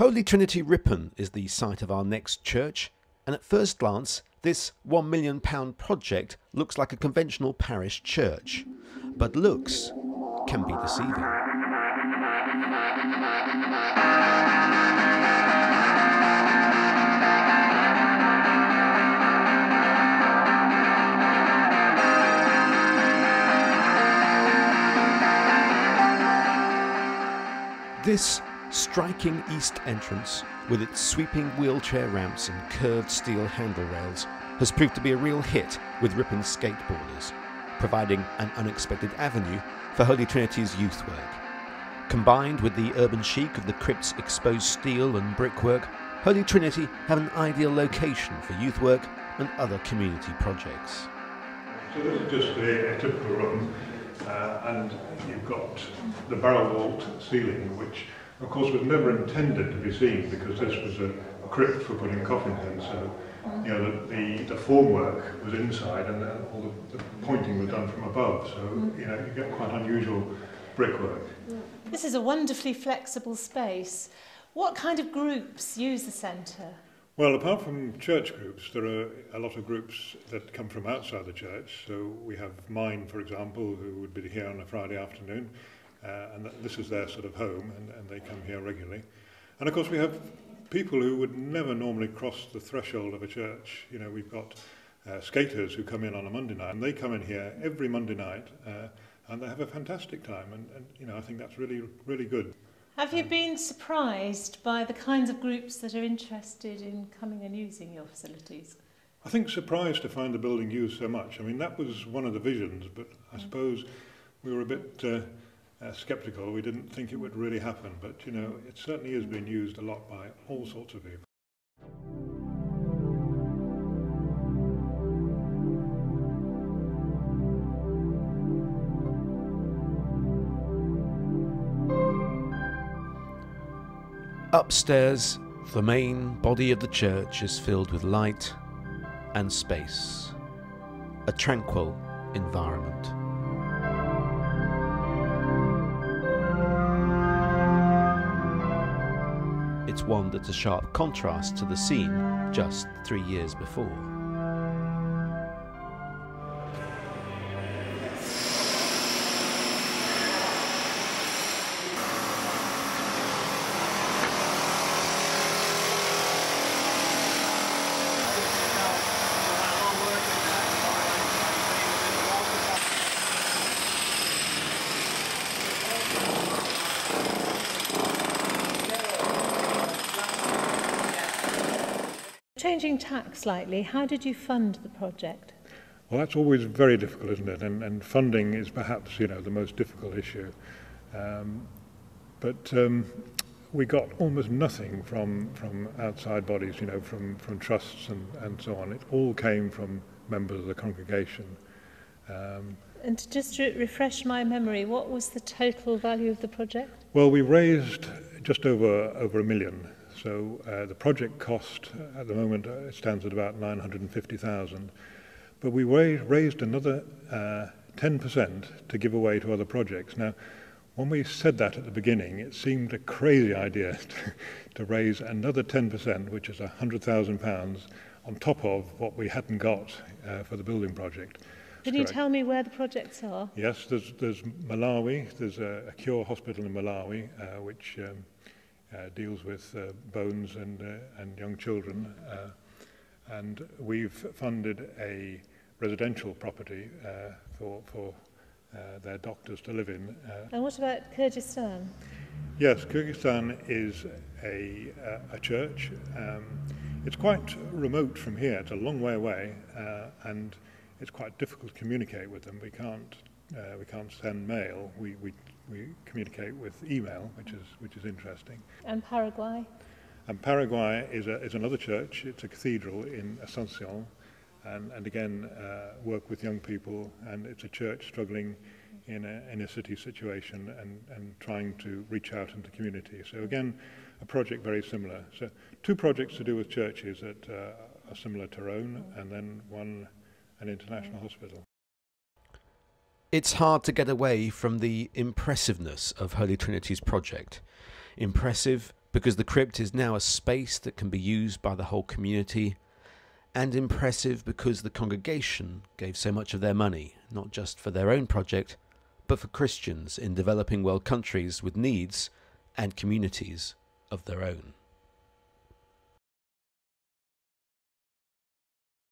Holy Trinity Ripon is the site of our next church, and at first glance this £1 million project looks like a conventional parish church, but looks can be deceiving. This striking east entrance, with its sweeping wheelchair ramps and curved steel handle rails, has proved to be a real hit with Ripon skateboarders, providing an unexpected avenue for Holy Trinity's youth work. Combined with the urban chic of the crypt's exposed steel and brickwork, Holy Trinity have an ideal location for youth work and other community projects. So this is just a typical room, and you've got the barrel vault ceiling, which of course was never intended to be seen because this was a crypt for putting coffins in. So, you know, the formwork was inside, and all the pointing was done from above. So, you know, you get quite unusual brickwork. This is a wonderfully flexible space. What kind of groups use the centre? Well, apart from church groups, there are a lot of groups that come from outside the church. So we have mine, for example, who would be here on a Friday afternoon, and this is their sort of home, and they come here regularly. And of course we have people who would never normally cross the threshold of a church. You know, we've got skaters who come in on a Monday night, and they come in here every Monday night, and they have a fantastic time, and you know, I think that's really, really good. Have you been surprised by the kinds of groups that are interested in coming and using your facilities? I think surprised to find the building used so much. I mean, that was one of the visions, but I suppose we were a bit sceptical. We didn't think it would really happen, but you know, it certainly is being used a lot by all sorts of people. Upstairs, the main body of the church is filled with light and space, a tranquil environment. It's one that's a sharp contrast to the scene just 3 years before. Changing tack slightly, how did you fund the project? Well, that's always very difficult, isn't it? And funding is perhaps, you know, the most difficult issue. But we got almost nothing from outside bodies, you know, from trusts and so on. It all came from members of the congregation. And to just refresh my memory, what was the total value of the project? Well, we raised just over $1 million. So the project cost at the moment stands at about 950,000, but we raised another 10% to give away to other projects. Now, when we said that at the beginning, it seemed a crazy idea to raise another 10%, which is £100,000, on top of what we hadn't got for the building project. Can you tell me where the projects are? Yes, there's Malawi. There's a cure hospital in Malawi, which deals with bones and young children, and we've funded a residential property for their doctors to live in. And what about Kyrgyzstan? Yes, Kyrgyzstan is a church. It's quite remote from here. It's a long way away, and it's quite difficult to communicate with them. We can't send mail. We communicate with email, which is interesting. And Paraguay? And Paraguay is another church. It's a cathedral in Asuncion, and again work with young people. And it's a church struggling in a city situation and trying to reach out into community. So again, a project very similar. So 2 projects to do with churches that are similar to our own, and then an international hospital. It's hard to get away from the impressiveness of Holy Trinity's project. Impressive because the crypt is now a space that can be used by the whole community, and impressive because the congregation gave so much of their money, not just for their own project, but for Christians in developing world countries with needs and communities of their own.